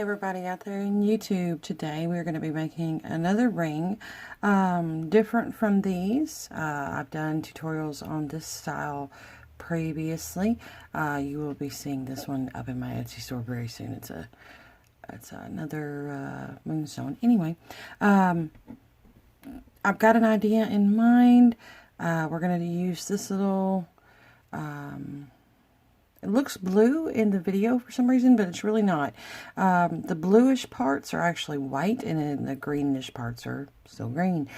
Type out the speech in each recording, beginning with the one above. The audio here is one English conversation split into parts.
everybody out there in YouTube. Today we're going to be making another ring, different from these. I've done tutorials on this style previously. You will be seeing this one up in my Etsy store very soon. It's another moonstone. Anyway, I've got an idea in mind. We're going to use this little it looks blue in the video for some reason, but it's really not. The bluish parts are actually white, and then the greenish parts are still green.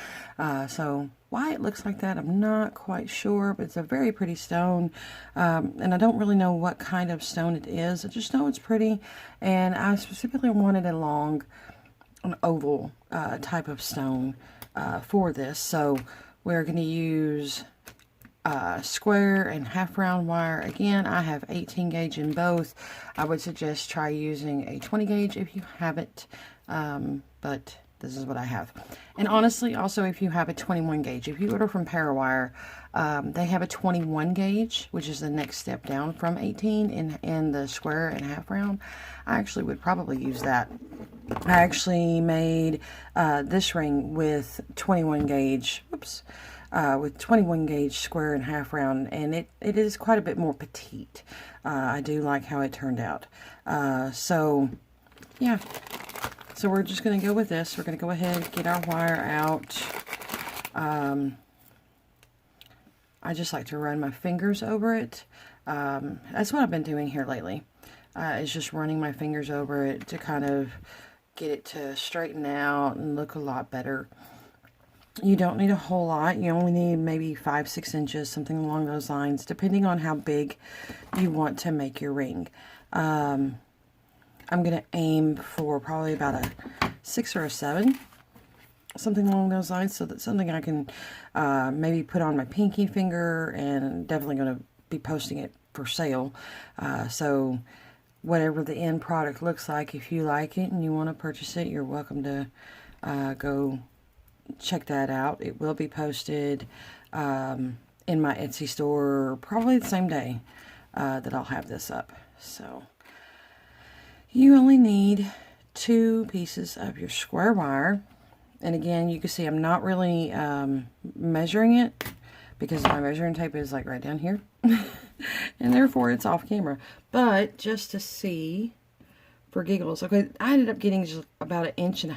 So why it looks like that, I'm not quite sure, but it's a very pretty stone. And I don't really know what kind of stone it is. I just know it's pretty, and I specifically wanted an oval type of stone for this. So we're going to use square and half round wire. Again, I have 18 gauge in both. I would suggest try using a 20 gauge if you have it, but this is what I have. And honestly, also if you have a 21 gauge, if you order from Parawire, they have a 21 gauge, which is the next step down from 18 in the square and half round. I actually would probably use that. I actually made this ring with 21 gauge, with 21 gauge square and half round, and it is quite a bit more petite. I do like how it turned out. So yeah, so we're just going to go with this. We're going to go ahead and get our wire out. I just like to run my fingers over it. That's what I've been doing here lately, is just running my fingers over it to kind of get it to straighten out and look a lot better. You don't need a whole lot. You only need maybe 5-6 inches, something along those lines, depending on how big you want to make your ring. I'm going to aim for probably about a 6 or a 7, something along those lines, so that's something I can maybe put on my pinky finger, and definitely going to be posting it for sale. So whatever the end product looks like, if you like it and you want to purchase it, you're welcome to go check that out. It will be posted in my Etsy store probably the same day that I'll have this up. So you only need 2 pieces of your square wire, and again, you can see I'm not really measuring it because my measuring tape is like right down here and therefore it's off camera, but just to see for giggles. Okay, I ended up getting just about 1.5 inches,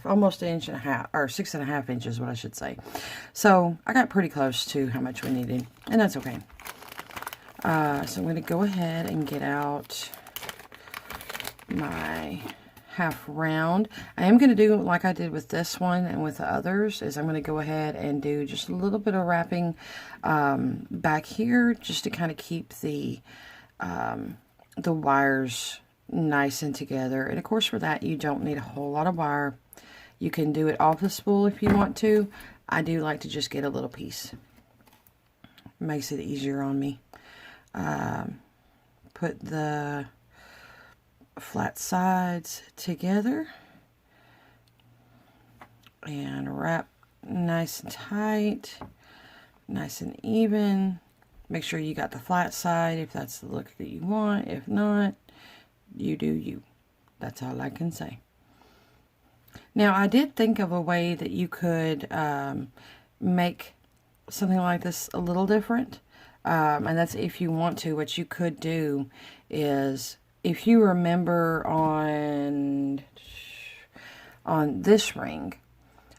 almost 1.5 inches, or 6.5 inches, what I should say. So I got pretty close to how much we needed, and that's okay. So I'm going to go ahead and get out my half round. I am going to do like I did with this one and with the others, is I'm going to go ahead and do just a little bit of wrapping back here, just to kind of keep the wires nice and together. And of course, for that you don't need a whole lot of wire. You can do it off the spool if you want to. I do like to just get a little piece. Makes it easier on me. Put the flat sides together and wrap nice and tight, nice and even. Make sure you got the flat side if that's the look that you want. If not, you do you. That's all I can say. Now, I did think of a way that you could make something like this a little different. And that's if you want to. What you could do is, if you remember on this ring,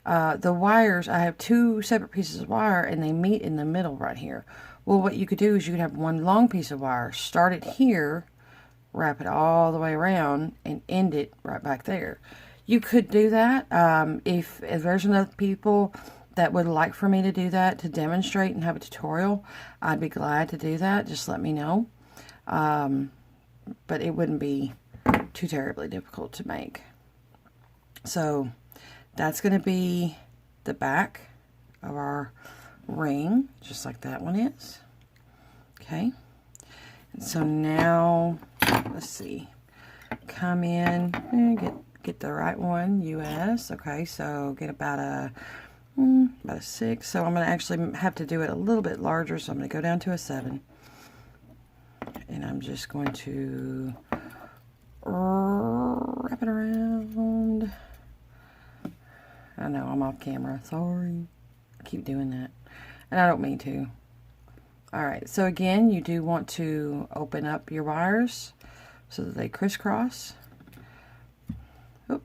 the wires, I have 2 separate pieces of wire and they meet in the middle right here. Well, what you could do is you could have one long piece of wire, start it here, wrap it all the way around, and end it right back there. You could do that. If there's enough people that would like for me to do that, to demonstrate and have a tutorial, I'd be glad to do that. Just let me know. But it wouldn't be too terribly difficult to make. So that's going to be the back of our ring, just like that one is. Okay. And so now, let's see, come in and get the right one, US. Okay, so get about a 6. So I'm going to actually have to do it a little bit larger, so I'm going to go down to a 7. And I'm just going to wrap it around. I know, I'm off camera. Sorry. I keep doing that. And I don't mean to. Alright, so again, you do want to open up your wires so that they crisscross. Oop.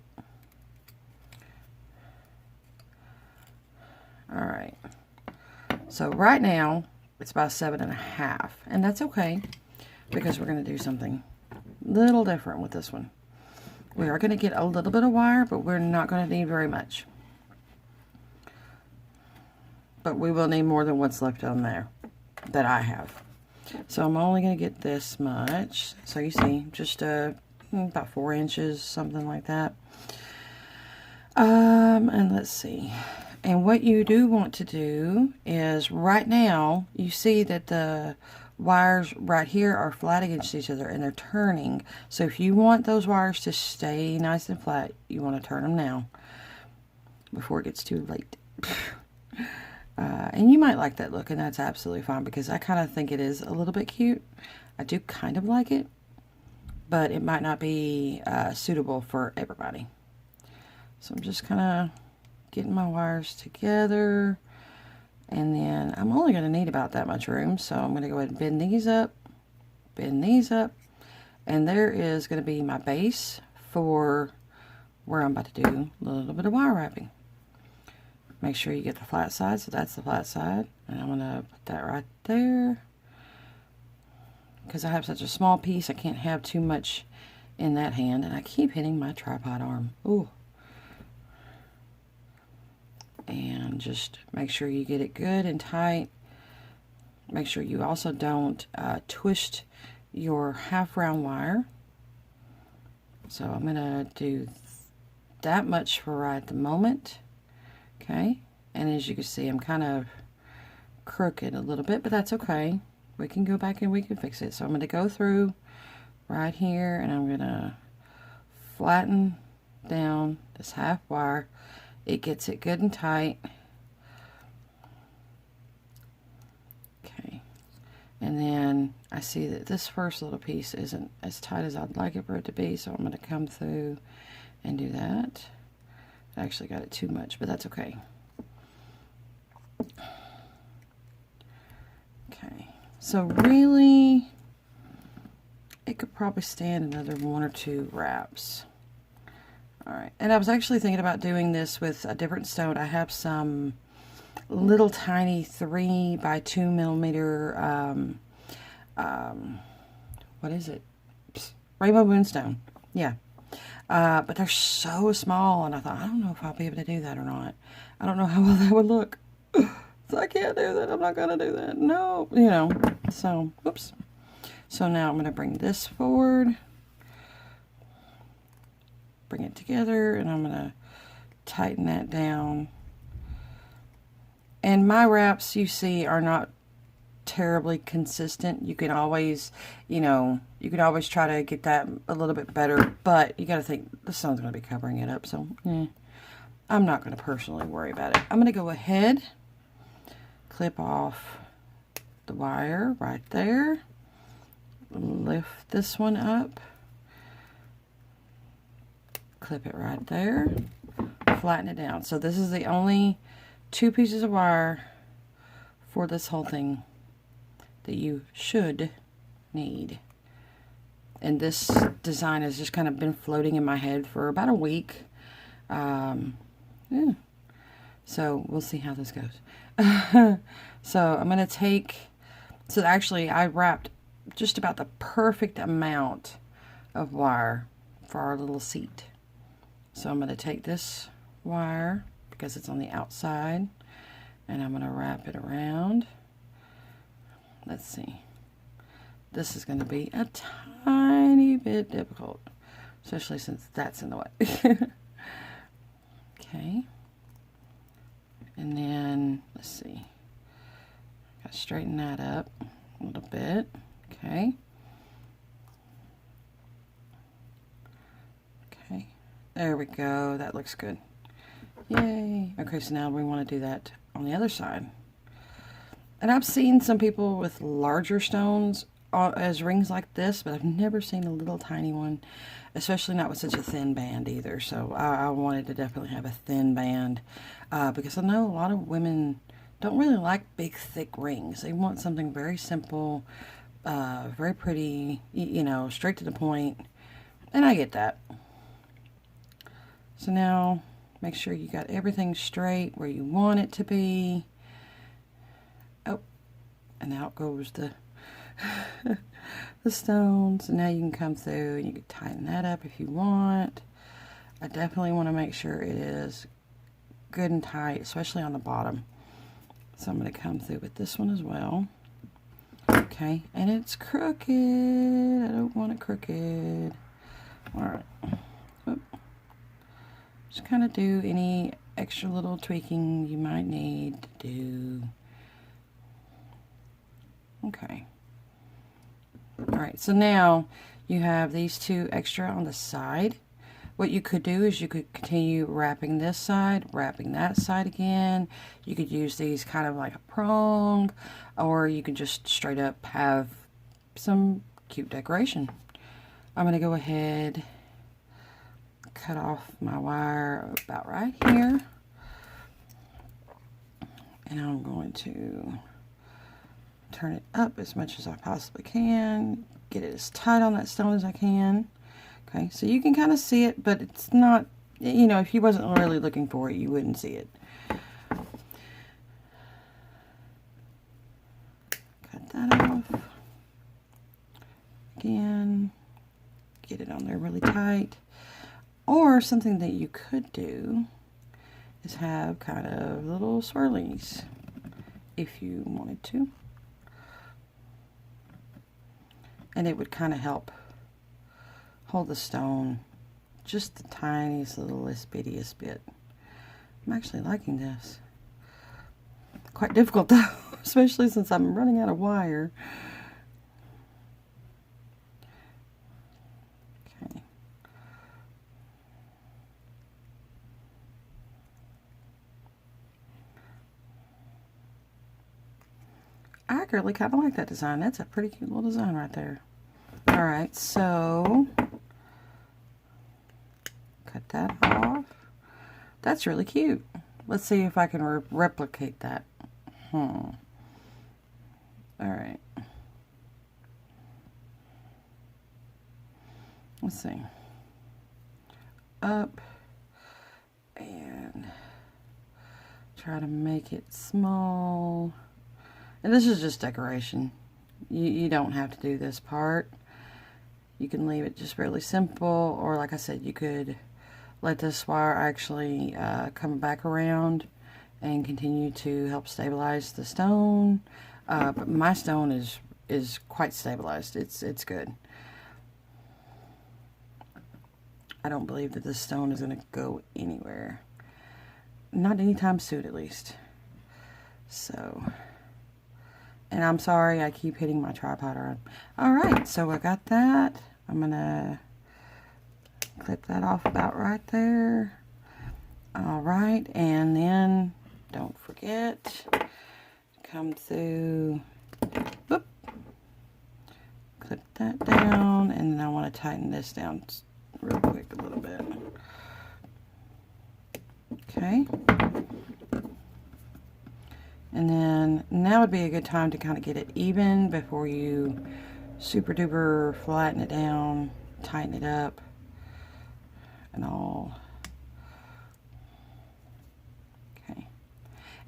Alright. So right now, it's about 7.5. And that's okay, because we're going to do something a little different with this one. We are going to get a little bit of wire, but we're not going to need very much. But we will need more than what's left on there that I have. So I'm only going to get this much. So you see, just about 4 inches, something like that. And let's see. And what you do want to do is, right now, you see that the wires right here are flat against each other and they're turning. So if you want those wires to stay nice and flat, you want to turn them now before it gets too late. And you might like that look, and that's absolutely fine, because I kind of think it is a little bit cute. I do kind of like it, but it might not be suitable for everybody. So I'm just kind of getting my wires together, and then I'm only going to need about that much room, so I'm going to go ahead and bend these up, and there is going to be my base for where I'm about to do a little bit of wire wrapping. Make sure you get the flat side, so that's the flat side, and I'm going to put that right there. Because I have such a small piece, I can't have too much in that hand, and I keep hitting my tripod arm. Ooh. And just make sure you get it good and tight. Make sure you also don't twist your half round wire. So I'm going to do that much for right at the moment. Okay, and as you can see, I'm kind of crooked a little bit, but that's okay. We can go back and we can fix it. So I'm going to go through right here, and I'm going to flatten down this half wire. It gets it good and tight. Okay, and then I see that this first little piece isn't as tight as I'd like it for it to be, so I'm going to come through and do that. I actually got it too much, but that's okay. Okay, so really, it could probably stand another 1 or 2 wraps. Alright, and I was actually thinking about doing this with a different stone. I have some little tiny 3 by 2 millimeter, what is it? Rainbow moonstone. Yeah. But they're so small, and I thought, I don't know if I'll be able to do that or not. I don't know how well that would look. So I can't do that. I'm not going to do that. No, you know. So, whoops. So now I'm going to bring this forward. Bring it together, and I'm going to tighten that down. And my wraps, you see, are not terribly consistent. You can always, you know, you can always try to get that a little bit better, but you got to think the sun's going to be covering it up, so I'm not going to personally worry about it. I'm going to go ahead, clip off the wire right there, lift this one up, clip it right there, flatten it down. So this is the only 2 pieces of wire for this whole thing that you should need. And this design has just kind of been floating in my head for about a week. Yeah. So we'll see how this goes. So I'm going to take, so actually I wrapped just about the perfect amount of wire for our little seat. So I'm going to take this wire, because it's on the outside, and I'm going to wrap it around. Let's see. This is going to be a tiny bit difficult, especially since that's in the way. Okay. And then, let's see. Got to straighten that up a little bit. Okay. Okay. There we go. That looks good. Yay. Okay, so now we want to do that on the other side. And I've seen some people with larger stones. as rings like this, but I've never seen a little tiny one, especially not with such a thin band either. So I wanted to definitely have a thin band because I know a lot of women don't really like big, thick rings. They want something very simple, very pretty, you know, straight to the point, and I get that. So now, make sure you got everything straight where you want it to be. Oh, and out goes the the stones. And now you can come through and you can tighten that up if you want. I definitely want to make sure it is good and tight, especially on the bottom. So I'm going to come through with this one as well. Okay, and it's crooked. I don't want it crooked. Alright. Just kind of do any extra little tweaking you might need to do. Okay. Alright, so now you have these two extra on the side. What you could do is you could continue wrapping this side, wrapping that side again. You could use these kind of like a prong, or you could just straight up have some cute decoration. I'm going to go ahead, cut off my wire about right here, and I'm going to turn it up as much as I possibly can, get it as tight on that stone as I can. Okay, so you can kind of see it, but it's not, you know, if you wasn't really looking for it, you wouldn't see it. Cut that off. Again, get it on there really tight. Or something that you could do is have kind of little swirlies if you wanted to. And it would kind of help hold the stone just the tiniest littlest bittiest bit. I'm actually liking this. Quite difficult though, especially since I'm running out of wire. Okay. I really kind of like that design. That's a pretty cute little design right there. Alright, so cut that off. That's really cute. Let's see if I can replicate that. Alright. Let's see. Up and try to make it small. And this is just decoration. You don't have to do this part. You can leave it just really simple, or like I said, you could let this wire actually come back around and continue to help stabilize the stone. But my stone is quite stabilized. It's good. I don't believe that this stone is going to go anywhere. Not anytime soon, at least. So, and I'm sorry I keep hitting my tripod around. Alright, so I got that. I'm going to clip that off about right there. Alright, and then don't forget, come through, whoop, clip that down, and then I want to tighten this down real quick a little bit. Okay. And then now would be a good time to kind of get it even before you super duper flatten it down, tighten it up, and all. Okay.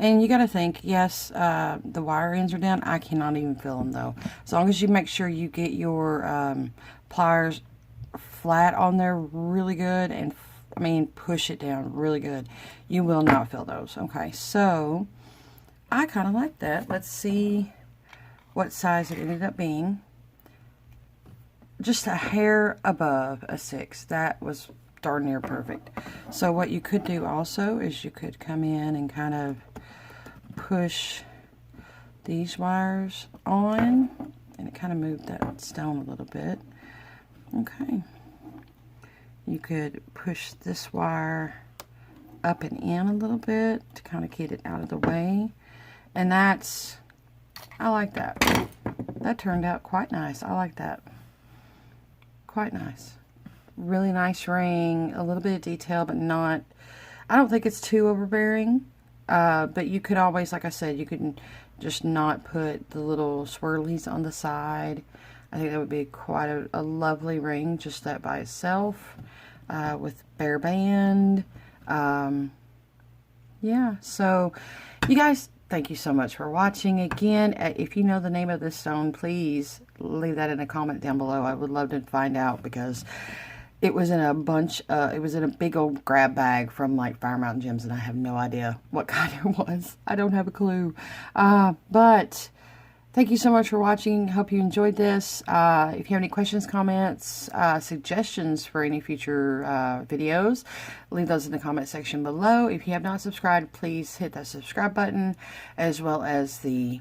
And you got to think, yes, the wire ends are down. I cannot even feel them though. As long as you make sure you get your pliers flat on there really good, and I mean push it down really good, you will not feel those. Okay, so I kind of like that. Let's see what size it ended up being. Just a hair above a 6. That was darn near perfect. So what you could do also is you could come in and kind of push these wires on, and it kind of moved that stone a little bit. Okay. You could push this wire up and in a little bit to kind of get it out of the way. And that's I like that. That turned out quite nice. I like that. Quite nice. Really nice ring. A little bit of detail, but not... I don't think it's too overbearing. But you could always, like I said, you could just not put the little swirlies on the side. I think that would be quite a lovely ring, just that by itself, with bare band. Yeah, so you guys, thank you so much for watching. Again, if you know the name of this stone, please leave that in a comment down below. I would love to find out, because it was in a bunch, it was in a big old grab bag from like Fire Mountain Gems, and I have no idea what kind it was. I don't have a clue. But thank you so much for watching. Hope you enjoyed this. If you have any questions, comments, suggestions for any future videos, leave those in the comment section below. If you have not subscribed, please hit that subscribe button, as well as the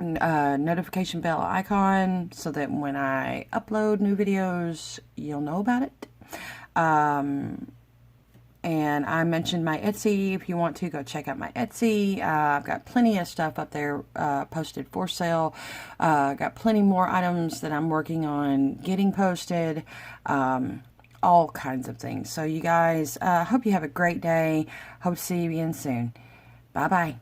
notification bell icon, so that when I upload new videos, you'll know about it. And I mentioned my Etsy. If you want to, go check out my Etsy. I've got plenty of stuff up there posted for sale. Got plenty more items that I'm working on getting posted. All kinds of things. So you guys, hope you have a great day. Hope to see you again soon. Bye-bye.